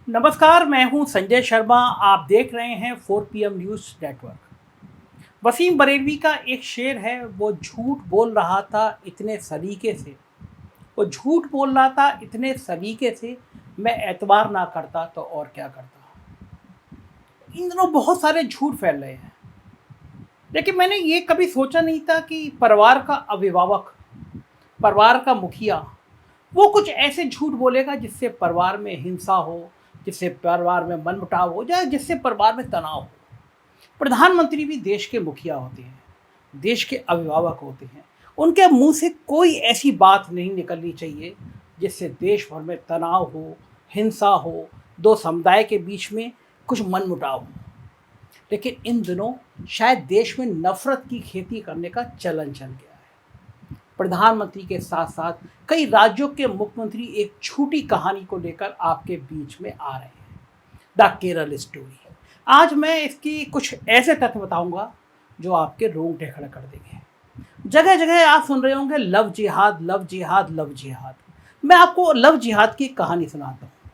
नमस्कार, मैं हूं संजय शर्मा। आप देख रहे हैं 4 PM news network. Wasim Barelvi का एक शेर है, वो झूठ बोल रहा था इतने सलीके से, वो झूठ बोल रहा था इतने सलीके से, मैं एतबार ना करता तो और क्या करता। इन दिनों बहुत सारे झूठ फैल रहे हैं, लेकिन मैंने ये कभी सोचा नहीं था कि परिवार का अभिभावक, परिवार का मुखिया, वो कुछ ऐसे झूठ बोलेगा जिससे परिवार में हिंसा हो, जिससे परिवार में मनमुटाव हो जाए, जिससे परिवार में तनाव हो। प्रधानमंत्री भी देश के मुखिया होते हैं, देश के अभिभावक होते हैं। उनके मुंह से कोई ऐसी बात नहीं निकलनी चाहिए जिससे देश भर में तनाव हो, हिंसा हो, दो समुदाय के बीच में कुछ मनमुटाव हो। लेकिन इन दिनों शायद देश में नफरत की खेती करने का चलन चल गया है। प्रधानमंत्री के साथ साथ कई राज्यों के मुख्यमंत्री एक झूठी कहानी को लेकर आपके बीच में आ रहे हैं, द केरल स्टोरी। आज मैं इसकी कुछ ऐसे तथ्य बताऊंगा जो आपके रोंगटे खड़े कर देंगे। जगह जगह आप सुन रहे होंगे लव जिहाद, लव जिहाद, लव जिहाद। मैं आपको लव जिहाद की कहानी सुनाता हूँ,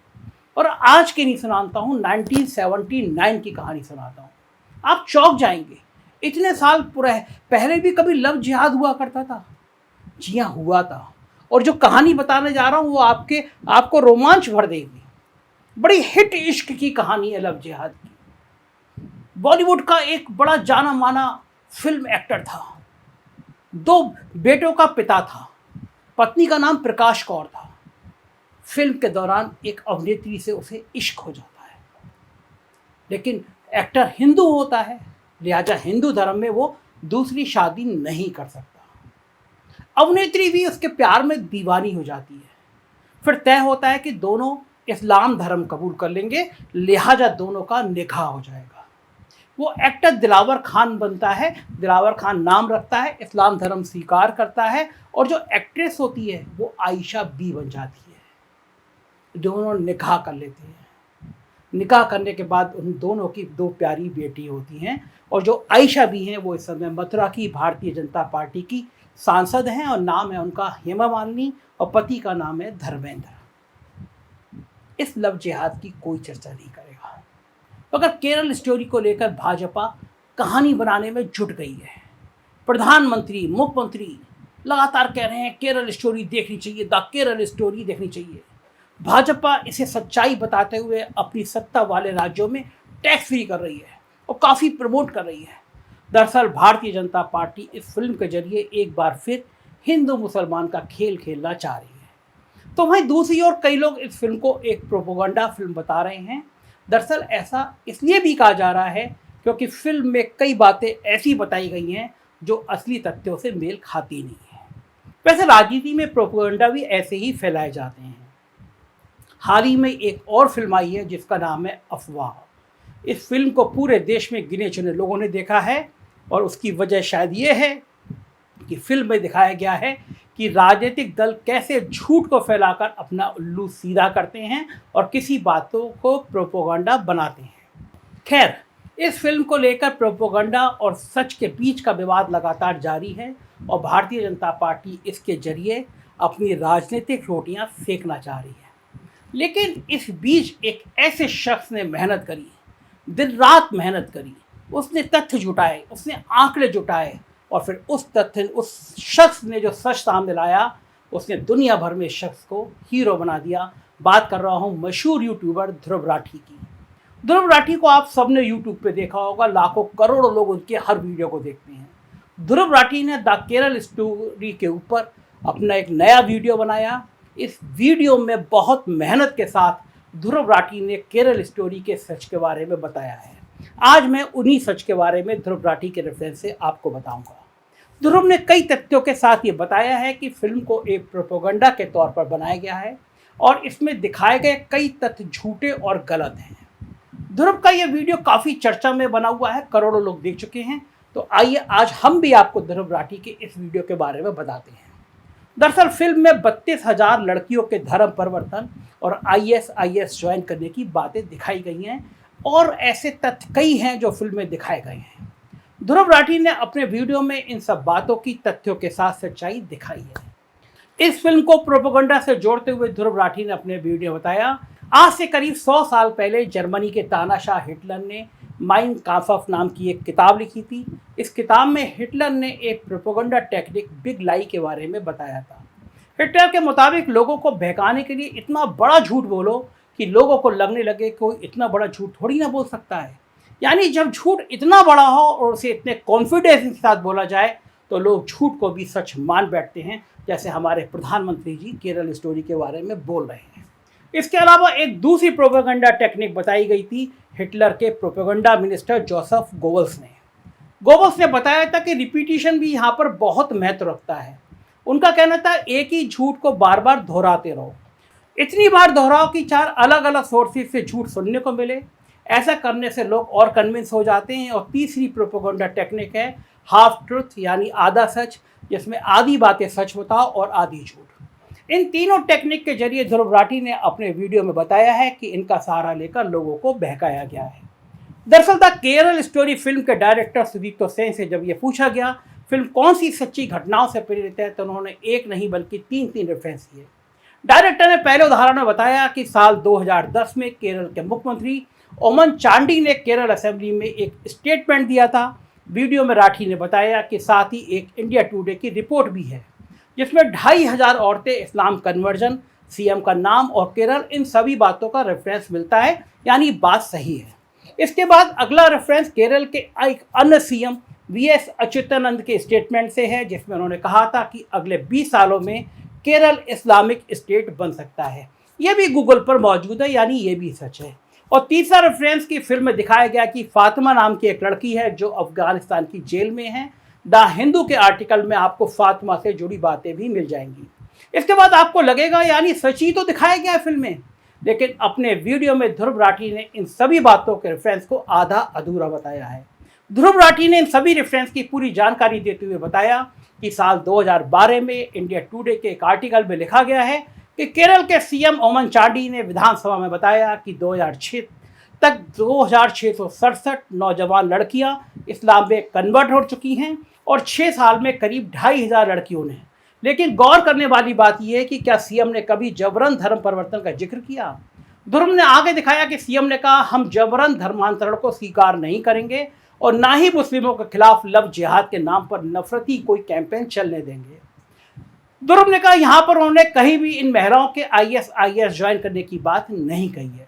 और आज की नहीं सुनाता हूँ, 1979 की कहानी सुनाता हूँ। आप चौंक जाएंगे, इतने साल पहले भी कभी लव जिहाद हुआ करता था। जी हाँ, हुआ था। और जो कहानी बताने जा रहा हूँ वो आपको रोमांच भर देगी। बड़ी हिट इश्क की कहानी है लव जिहाद की। बॉलीवुड का एक बड़ा जाना माना फिल्म एक्टर था, 2 बेटों का पिता था, पत्नी का नाम प्रकाश कौर था। फिल्म के दौरान एक अभिनेत्री से उसे इश्क हो जाता है, लेकिन एक्टर हिंदू होता है, लिहाजा हिंदू धर्म में वो दूसरी शादी नहीं कर सकता। अभिनेत्री भी उसके प्यार में दीवानी हो जाती है। फिर तय होता है कि दोनों इस्लाम धर्म कबूल कर लेंगे, लिहाजा दोनों का निकाह हो जाएगा। वो एक्टर दिलावर खान बनता है, दिलावर खान नाम रखता है, इस्लाम धर्म स्वीकार करता है, और जो एक्ट्रेस होती है वो आयशा बी बन जाती है। दोनों निकाह कर लेते हैं। निकाह करने के बाद उन दोनों की 2 प्यारी बेटी होती हैं, और जो आयशा बी हैं वो इस समय मथुरा की भारतीय जनता पार्टी की सांसद हैं, और नाम है उनका हेमा मालिनी, और पति का नाम है धर्मेंद्र। इस लव जिहाद की कोई चर्चा नहीं करेगा, मगर केरल स्टोरी को लेकर भाजपा कहानी बनाने में जुट गई है। प्रधानमंत्री, मुख्यमंत्री लगातार कह रहे हैं केरल स्टोरी देखनी चाहिए, द केरल स्टोरी देखनी चाहिए। भाजपा इसे सच्चाई बताते हुए अपनी सत्ता वाले राज्यों में टैक्स फ्री कर रही है और काफ़ी प्रमोट कर रही है। दरअसल भारतीय जनता पार्टी इस फिल्म के जरिए एक बार फिर हिंदू मुसलमान का खेल खेलना चाह रही है। तो वहीं दूसरी ओर कई लोग इस फिल्म को एक प्रोपेगेंडा फिल्म बता रहे हैं। दरअसल ऐसा इसलिए भी कहा जा रहा है क्योंकि फिल्म में कई बातें ऐसी बताई गई हैं जो असली तथ्यों से मेल खाती नहीं है। वैसे राजनीति में प्रोपेगेंडा भी ऐसे ही फैलाए जाते हैं। हाल ही में एक और फिल्म आई है जिसका नाम है अफवाह। इस फिल्म को पूरे देश में गिने चुने लोगों ने देखा है, और उसकी वजह शायद ये है कि फिल्म में दिखाया गया है कि राजनीतिक दल कैसे झूठ को फैलाकर अपना उल्लू सीधा करते हैं और किसी बातों को प्रोपेगेंडा बनाते हैं। खैर, इस फिल्म को लेकर प्रोपेगेंडा और सच के बीच का विवाद लगातार जारी है, और भारतीय जनता पार्टी इसके जरिए अपनी राजनीतिक रोटियां सेकना चाह रही है। लेकिन इस बीच एक ऐसे शख्स ने मेहनत करी, दिन रात मेहनत करी, उसने तथ्य जुटाए, उसने आंकड़े जुटाए, और फिर उस शख्स ने जो सच सामने लाया, उसने दुनिया भर में इस शख्स को हीरो बना दिया। बात कर रहा हूँ मशहूर यूट्यूबर ध्रुव राठी की। ध्रुव राठी को आप सबने यूट्यूब पे देखा होगा, लाखों करोड़ों लोग उनके हर वीडियो को देखते हैं। ध्रुव राठी ने द केरल स्टोरी के ऊपर अपना एक नया वीडियो बनाया। इस वीडियो में बहुत मेहनत के साथ ध्रुव राठी ने केरल स्टोरी के सच के बारे में बताया है। आज मैं उन्हीं सच के बारे में ध्रुव राठी के रेफरेंस से आपको बताऊंगा। ध्रुव ने कई तथ्यों के साथ ये बताया है कि फिल्म को एक प्रोपेगेंडा के तौर पर बनाया गया है, और इसमें दिखाए गए कई तथ्य झूठे और गलत हैं। ध्रुव का यह वीडियो काफ़ी चर्चा में बना हुआ है, करोड़ों लोग देख चुके हैं। तो आइए आज हम भी आपको ध्रुव राठी के इस वीडियो के बारे में बताते हैं। दरअसल फिल्म में 32,000 लड़कियों के धर्म परिवर्तन और ISIS ज्वाइन करने की बातें दिखाई गई हैं, और ऐसे तथ्य कई हैं जो फिल्म में दिखाए गए हैं। ध्रुव राठी ने अपने वीडियो में इन सब बातों की तथ्यों के साथ सच्चाई दिखाई है। इस फिल्म को प्रोपेगेंडा से जोड़ते हुए ध्रुव राठी ने अपने वीडियो बताया, आज से करीब 100 साल पहले जर्मनी के तानाशाह हिटलर ने माइन काम्फ नाम की एक किताब लिखी थी। इस किताब में हिटलर ने एक प्रोपेगेंडा टेक्निक बिग लाई के बारे में बताया था। हिटलर के मुताबिक लोगों को बहकाने के लिए इतना बड़ा झूठ बोलो कि लोगों को लगने लगे कोई इतना बड़ा झूठ थोड़ी ना बोल सकता है। यानी जब झूठ इतना बड़ा हो और उसे इतने कॉन्फिडेंस के साथ बोला जाए तो लोग झूठ को भी सच मान बैठते हैं, जैसे हमारे प्रधानमंत्री जी केरल स्टोरी के बारे में बोल रहे हैं। इसके अलावा एक दूसरी प्रोपेगेंडा टेक्निक बताई गई थी हिटलर के प्रोपेगेंडा मिनिस्टर जोसेफ गोबल्स ने। गोबल्स ने बताया था कि रिपीटिशन भी यहाँ पर बहुत महत्व रखता है। उनका कहना था एक ही झूठ को बार बार दोहराते रहो, इतनी बार दोहराओ कि 4 अलग अलग सोर्सेज से झूठ सुनने को मिले। ऐसा करने से लोग और कन्विंस हो जाते हैं। और तीसरी प्रोपेगेंडा टेक्निक है हाफ ट्रुथ, यानी आधा सच, जिसमें आधी बातें सच बताओ और आधी झूठ। इन तीनों टेक्निक के जरिए ध्रुव राठी ने अपने वीडियो में बताया है कि इनका सहारा लेकर लोगों को बहकाया गया है। दरअसल द केरल स्टोरी फिल्म के डायरेक्टर सुदीप्तो सेन से जब ये पूछा गया फिल्म कौन सी सच्ची घटनाओं से प्रेरित है, तो उन्होंने एक नहीं बल्कि 3 रेफरेंस किए। डायरेक्टर ने पहले उदाहरण में बताया कि साल 2010 में केरल के मुख्यमंत्री ओमन चांडी ने केरल असेंबली में एक स्टेटमेंट दिया था। वीडियो में राठी ने बताया कि साथ ही एक इंडिया टुडे की रिपोर्ट भी है जिसमें 2500 औरतें, इस्लाम कन्वर्जन, सीएम का नाम और केरल, इन सभी बातों का रेफरेंस मिलता है, यानी बात सही है। इसके बाद अगला रेफरेंस केरल के एक अन्य सीएम वीएस अच्युतानंद के स्टेटमेंट से है, जिसमें उन्होंने कहा था कि अगले 20 सालों में केरल इस्लामिक स्टेट बन सकता है। यह भी गूगल पर मौजूद है, यानी ये भी सच है। और तीसरा रेफरेंस की फिल्म में दिखाया गया कि फातिमा नाम की एक लड़की है जो अफगानिस्तान की जेल में है। द हिंदू के आर्टिकल में आपको फातिमा से जुड़ी बातें भी मिल जाएंगी। इसके बाद आपको लगेगा यानी सच ही तो दिखाया गया है फिल्म में, लेकिन अपने वीडियो में ध्रुव राठी ने इन सभी बातों के रेफरेंस को आधा अधूरा बताया है। ध्रुव राठी ने इन सभी रेफरेंस की पूरी जानकारी देते हुए बताया कि साल 2012 में इंडिया टुडे के एक आर्टिकल में लिखा गया है कि केरल के सीएम ओमन चांडी ने विधानसभा में बताया कि 2006 तक 2667 नौजवान लड़कियां इस्लाम में कन्वर्ट हो चुकी हैं और 6 साल में करीब 2500 लड़कियों ने। लेकिन गौर करने वाली बात यह है कि क्या सीएम ने कभी जबरन धर्म परिवर्तन का जिक्र किया? ध्रुव ने आगे दिखाया कि सीएम ने कहा हम जबरन धर्मांतरण को स्वीकार नहीं करेंगे और ना ही मुस्लिमों के खिलाफ लव जिहाद के नाम पर नफरती कोई कैंपेन चलने देंगे। ध्रुव ने कहा यहाँ पर उन्होंने कहीं भी इन महिलाओं के आईएसआईएस ज्वाइन करने की बात नहीं कही है।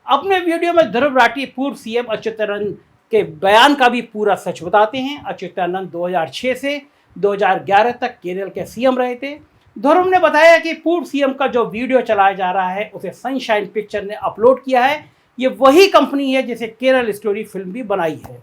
अपने वीडियो में ध्रुव राठी पूर्व सीएम अच्युतानंद के बयान का भी पूरा सच बताते हैं। अच्युतानंद 2006 से 2011 तक केरल के सीएम रहे थे। ध्रुव ने बताया कि पूर्व सीएम का जो वीडियो चलाया जा रहा है उसे सनशाइन पिक्चर ने अपलोड किया है। ये वही कंपनी है जिसे केरल स्टोरी फिल्म भी बनाई है।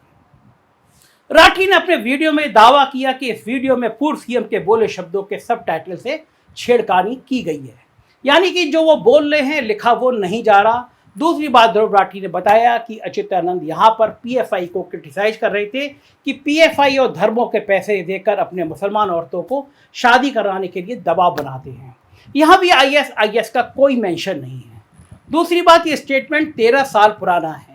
राठी ने अपने वीडियो में दावा किया कि इस वीडियो में पूर्व सीएम के बोले शब्दों के सबटाइटल से छेड़खानी की गई है, यानी कि जो वो बोल रहे हैं लिखा वो नहीं जा रहा। दूसरी बात ध्रुव राठी ने बताया कि अच्युतानंद यहाँ पर पीएफआई को क्रिटिसाइज कर रहे थे कि पीएफआई और धर्मों के पैसे देकर अपने मुसलमान औरतों को शादी कराने के लिए दबाव बनाते हैं। यहाँ भी आईएसआईएस का कोई मेंशन नहीं है। दूसरी बात, ये स्टेटमेंट 13 साल पुराना है।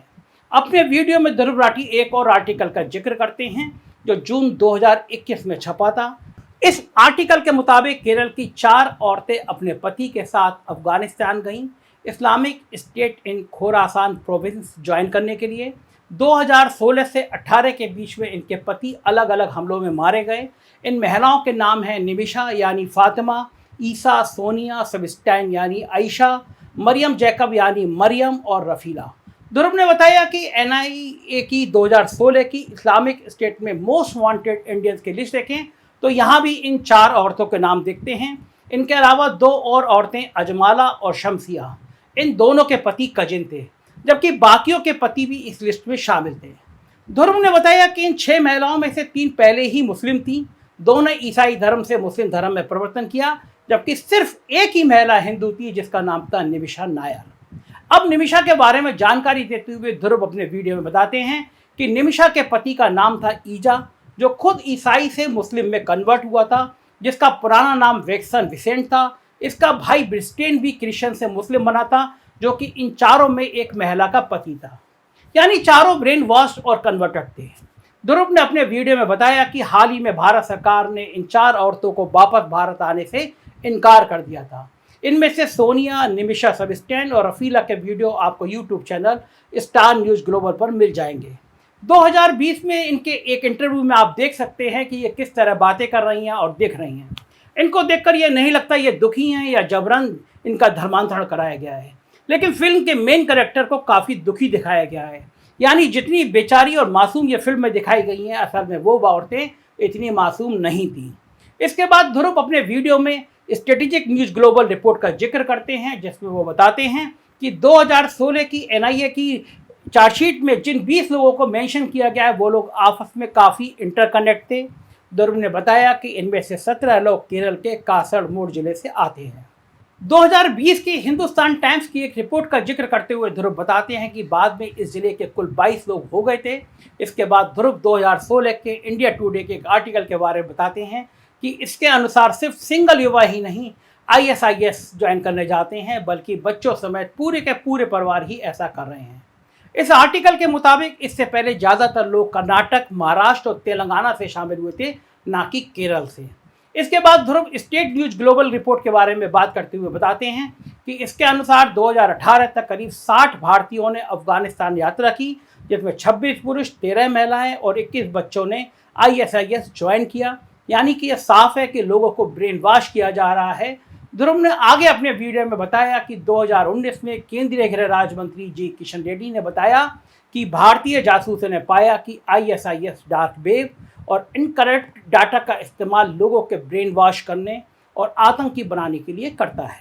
अपने वीडियो में ध्रुव राठी एक और आर्टिकल का जिक्र करते हैं जो जून 2021 में छपा था। इस आर्टिकल के मुताबिक केरल की 4 औरतें अपने पति के साथ अफगानिस्तान गईं Islamic state in Khorasan province join करने के लिए। 2016 से 18 के बीच में इनके पति अलग अलग हमलों में मारे गए। इन महिलाओं के नाम हैं निमिषा यानी फातिमा, ईसा, सोनिया, सबस्टाइन यानी आयशा, मरियम जैकब यानी मरियम और रफीला। ध्रुव ने बताया कि एनआईए की 2016 की इस्लामिक स्टेट में मोस्ट वांटेड इंडियंस की लिस्ट देखें तो यहाँ भी इन 4 औरतों के नाम दिखते हैं। इनके अलावा 2 और औरतें अजमाला और शमसिया, इन दोनों के पति कजिन थे, जबकि बाकियों के पति भी इस लिस्ट में शामिल थे। ध्रुव ने बताया कि इन 6 महिलाओं में से 3 पहले ही मुस्लिम थीं, 2 ने ईसाई धर्म से मुस्लिम धर्म में परिवर्तन किया, जबकि सिर्फ एक ही महिला हिंदू थी जिसका नाम था निमिषा नायर। अब निमिषा के बारे में जानकारी देते हुए ध्रुव अपने वीडियो में बताते हैं कि निमिषा के पति का नाम था ईजा, जो खुद ईसाई से मुस्लिम में कन्वर्ट हुआ था, जिसका पुराना नाम वेक्सन विसेंट था। इसका भाई ब्रिस्टेन भी क्रिश्चियन से मुस्लिम बना था, जो कि इन चारों में एक महिला का पति था, यानी चारों ब्रेन वॉश और कन्वर्टेड थे। ध्रुव ने अपने वीडियो में बताया कि हाल ही में भारत सरकार ने इन 4 औरतों को वापस भारत आने से इनकार कर दिया था। इनमें से सोनिया, निमिषा सबस्टैंड और रफीला के वीडियो आपको YouTube channel star news global पर मिल जाएंगे। 2020 में इनके एक इंटरव्यू में आप देख सकते हैं कि ये किस तरह बातें कर रही हैं और दिख रही हैं। इनको देखकर ये नहीं लगता ये दुखी हैं या जबरन इनका धर्मांतरण कराया गया है, लेकिन फिल्म के मेन कैरेक्टर को काफ़ी दुखी दिखाया गया है। यानी जितनी बेचारी और मासूम ये फिल्म में दिखाई गई हैं, असल में वो औरतें इतनी मासूम नहीं थीं। इसके बाद ध्रुव अपने वीडियो में स्ट्रेटेजिक न्यूज़ ग्लोबल रिपोर्ट का जिक्र करते हैं, जिसमें वो बताते हैं कि 2016 की एनआईए की चार्जशीट में जिन 20 लोगों को मेंशन किया गया है वो लोग आपस में काफ़ी इंटरकनेक्ट थे। ध्रुव ने बताया कि इनमें से 17 लोग केरल के कासरगोड जिले से आते हैं। 2020 की हिंदुस्तान टाइम्स की एक रिपोर्ट का जिक्र करते हुए ध्रुव बताते हैं कि बाद में इस जिले के कुल 22 लोग हो गए थे। इसके बाद ध्रुव 2016 के इंडिया टुडे के एक आर्टिकल के बारे में बताते हैं कि इसके अनुसार सिर्फ सिंगल युवा ही नहीं आईएसआईएस ज्वाइन करने जाते हैं, बल्कि बच्चों समेत पूरे के पूरे परिवार ही ऐसा कर रहे हैं। इस आर्टिकल के मुताबिक इससे पहले ज़्यादातर लोग कर्नाटक, महाराष्ट्र और तेलंगाना से शामिल हुए थे, ना कि केरल से। इसके बाद ध्रुव स्टेट न्यूज़ ग्लोबल रिपोर्ट के बारे में बात करते हुए बताते हैं कि इसके अनुसार 2018 तक करीब 60 भारतीयों ने अफगानिस्तान यात्रा की, जिसमें 26 पुरुष, 13 महिलाएं और 21 बच्चों ने आईएसआईएस ज्वाइन किया। यानी कि यह साफ है कि लोगों को ब्रेन वॉश किया जा रहा है। ध्रुव ने आगे अपने वीडियो में बताया कि 2019 में केंद्रीय गृह राज्य मंत्री जी किशन रेड्डी ने बताया कि भारतीय जासूसों ने पाया कि आईएसआईएस डार्क वेब और इनकरेक्ट डाटा का इस्तेमाल लोगों के ब्रेन वॉश करने और आतंकी बनाने के लिए करता है।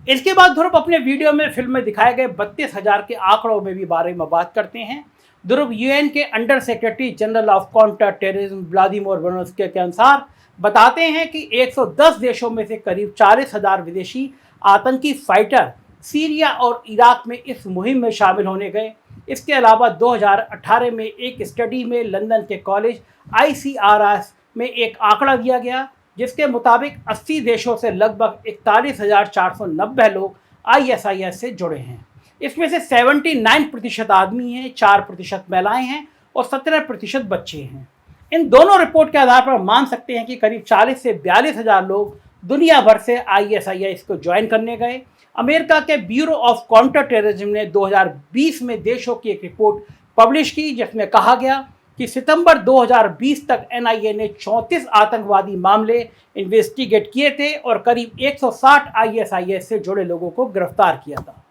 इसके बाद ध्रुव अपने वीडियो में फिल्म में दिखाए गए 32,000 के आंकड़ों में भी बारे में बात करते हैं। ध्रुव यूएन के under secretary general of counter terrorism Vladimir Vonsky के अनुसार बताते हैं कि 110 देशों में से करीब 40,000 विदेशी आतंकी फाइटर सीरिया और इराक में इस मुहिम में शामिल होने गए। इसके अलावा 2018 में एक स्टडी में लंदन के कॉलेज ICRS में एक आंकड़ा दिया गया, जिसके मुताबिक 80 देशों से लगभग 41,490 लोग ISIS से जुड़े हैं। इसमें से 79% आदमी हैं, 4% महिलाएं हैं और 17% बच्चे हैं। इन दोनों रिपोर्ट के आधार पर मान सकते हैं कि करीब 40 से 42,000 लोग दुनिया भर से ISIS को ज्वाइन करने गए। अमेरिका के ब्यूरो ऑफ काउंटर टेररिज्म ने 2020 में देशों की एक रिपोर्ट पब्लिश की, जिसमें कहा गया कि सितंबर 2020 तक एनआईए ने 34 आतंकवादी मामले इन्वेस्टिगेट किए थे और करीब 160 ISIS से जुड़े लोगों को गिरफ्तार किया था।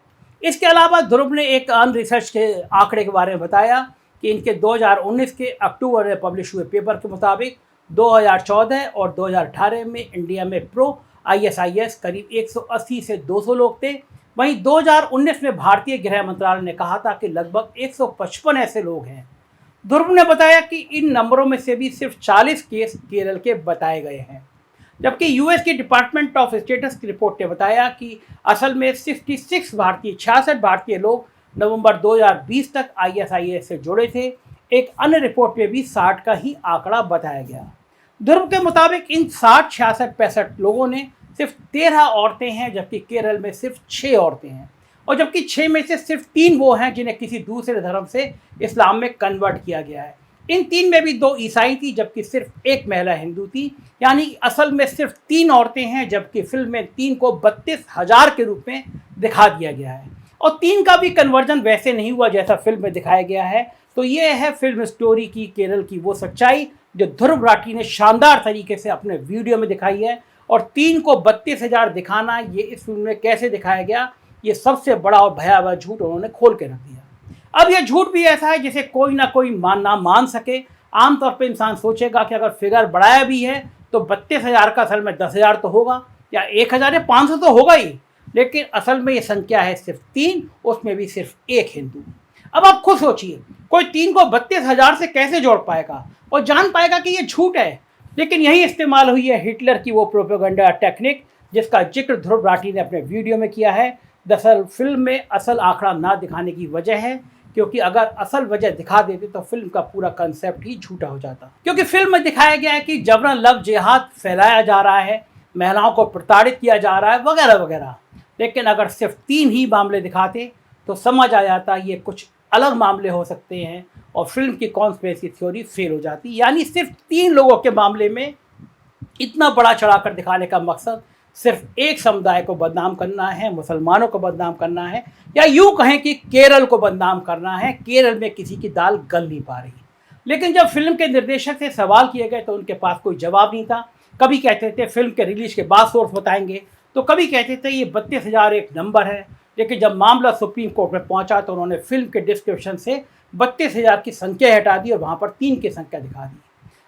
इसके अलावा ध्रुव ने एक अन्य रिसर्च के आंकड़े के बारे में बताया कि इनके 2019 के अक्टूबर में पब्लिश हुए पेपर के मुताबिक 2014 और 2018 में इंडिया में प्रो ISIS करीब 180 से 200 लोग थे। वहीं 2019 में भारतीय गृह मंत्रालय ने कहा था कि लगभग 155 ऐसे लोग हैं। ध्रुव ने बताया कि इन नंबरों में से भी सिर्फ 40 केस केरल के बताए गए हैं, जबकि यूएस की डिपार्टमेंट ऑफ स्टेटस की रिपोर्ट ने बताया कि असल में 66 भारतीय लोग नवंबर 2020 तक ISIS से जुड़े थे। एक अन्य रिपोर्ट में भी 60 का ही आंकड़ा बताया गया। ध्रुव के मुताबिक इन 60, 66, 65 लोगों ने सिर्फ 13 औरतें हैं, जबकि केरल में सिर्फ 6 औरतें हैं और जबकि 6 में से सिर्फ 3 वो हैं जिन्हें किसी दूसरे धर्म से इस्लाम में कन्वर्ट किया गया है। इन 3 में भी 2 ईसाई थी, जबकि सिर्फ 1 महिला हिंदू थी। यानी असल में सिर्फ 3 औरतें हैं, जबकि फिल्म में 3 को 32,000 के रूप में दिखा दिया गया है और 3 का भी कन्वर्जन वैसे नहीं हुआ जैसा फिल्म में दिखाया गया है। तो ये है फिल्म स्टोरी की केरल की वो सच्चाई जो ध्रुव राठी ने शानदार तरीके से अपने वीडियो में दिखाई है। और 3 को 32,000 दिखाना, ये इस फिल्म में कैसे दिखाया गया, ये सबसे बड़ा और भयावह झूठ उन्होंने खोल के रख दिया। अब यह झूठ भी ऐसा है जिसे कोई ना कोई मान सके। आमतौर पर इंसान सोचेगा कि अगर फिगर बढ़ाया भी है तो 32,000 का असल में 10,000 तो होगा या 1,500 तो होगा ही, लेकिन असल में ये संख्या है सिर्फ 3, उसमें भी सिर्फ 1 हिंदू। अब आप खुद सोचिए, कोई 3 को 32,000 से कैसे जोड़ पाएगा और जान पाएगा कि ये झूठ है। लेकिन यही इस्तेमाल हुई है हिटलर की वो प्रोपेगेंडा टेक्निक जिसका जिक्र ध्रुव राठी ने अपने वीडियो में किया है। दरअसल फिल्म में असल आंकड़ा ना दिखाने की वजह है क्योंकि अगर असल वजह दिखा देते तो फिल्म का पूरा कंसेप्ट ही झूठा हो जाता। क्योंकि फिल्म में दिखाया गया है कि जबरन लव जिहाद फैलाया जा रहा है, महिलाओं को प्रताड़ित किया जा रहा है वगैरह वगैरह। लेकिन अगर सिर्फ 3 ही मामले दिखाते तो समझ आ जाता ये कुछ अलग मामले हो सकते हैं और फिल्म की कॉन्स्पिरेसी थ्योरी फेल हो जाती। यानी सिर्फ 3 लोगों के मामले में इतना बड़ा चढ़ाकर दिखाने का मकसद सिर्फ एक समुदाय को बदनाम करना है, मुसलमानों को बदनाम करना है, या यूं कहें कि केरल को बदनाम करना है। केरल में किसी की दाल गल नहीं पा रही। लेकिन जब फिल्म के निर्देशक से सवाल किए गए तो उनके पास कोई जवाब नहीं था। कभी कहते थे फिल्म के रिलीज के बाद सोर्स बताएंगे, तो कभी कहते थे ये 32,000 एक नंबर है। लेकिन जब मामला सुप्रीम कोर्ट में पहुंचा तो उन्होंने फिल्म के डिस्क्रिप्शन से 32,000 की संख्या हटा दी और वहां पर 3 की संख्या दिखा दी।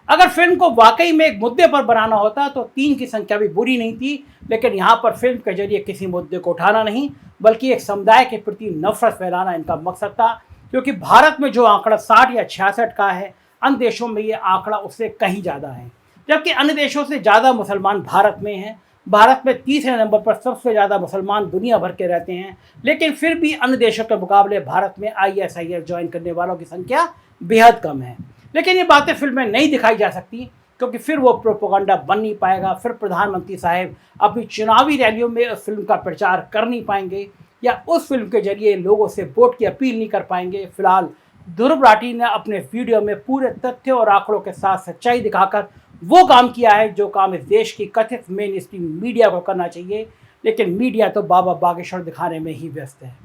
अगर फिल्म को वाकई में एक मुद्दे पर बनाना होता तो 3 की संख्या भी बुरी नहीं थी, लेकिन यहाँ पर फिल्म के जरिए किसी मुद्दे को उठाना नहीं बल्कि एक समुदाय के प्रति नफरत फैलाना इनका मकसद था। क्योंकि भारत में जो आंकड़ा 60 या 66 का है, अन्य देशों में ये आंकड़ा उससे कहीं ज़्यादा है, जबकि अन्य देशों से ज़्यादा मुसलमान भारत में हैं। भारत में तीसरे नंबर पर सबसे ज़्यादा मुसलमान दुनिया भर के रहते हैं, लेकिन फिर भी अन्य देशों के मुकाबले भारत में ISIS ज्वाइन करने वालों की संख्या बेहद कम है। लेकिन ये बातें फिल्म में नहीं दिखाई जा सकती क्योंकि फिर वो प्रोपेगेंडा बन नहीं पाएगा। फिर प्रधानमंत्री साहब अपनी चुनावी रैलियों में उस फिल्म का प्रचार कर नहीं पाएंगे या उस फिल्म के जरिए लोगों से वोट की अपील नहीं कर पाएंगे। फिलहाल ध्रुव राठी ने अपने वीडियो में पूरे तथ्य और आंकड़ों के साथ सच्चाई दिखाकर वो काम किया है जो काम इस देश की कथित मेन स्ट्रीम मीडिया को करना चाहिए, लेकिन मीडिया तो बाबा बागेश्वर दिखाने में ही व्यस्त है।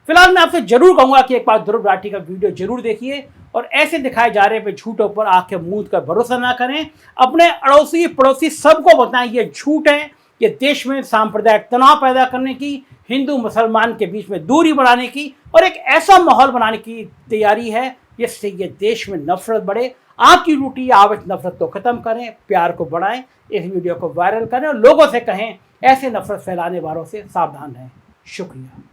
फिलहाल मैं आपसे जरूर कहूँगा कि एक बार ध्रुव राठी का वीडियो जरूर देखिए और ऐसे दिखाए जा रहे झूठों पर आंखें मूंद कर भरोसा ना करें। अपने अड़ोसी पड़ोसी सबको बताएं ये झूठ है, ये देश में सांप्रदायिक तनाव पैदा करने की, हिंदू मुसलमान के बीच में दूरी बढ़ाने की और एक ऐसा माहौल बनाने की तैयारी है जिससे ये देश में नफरत बढ़े। आपकी ड्यूटी आप नफरत को ख़त्म करें, प्यार को बढ़ाएं, इस वीडियो को वायरल करें और लोगों से कहें ऐसे नफरत फैलाने वालों से सावधान रहें। शुक्रिया।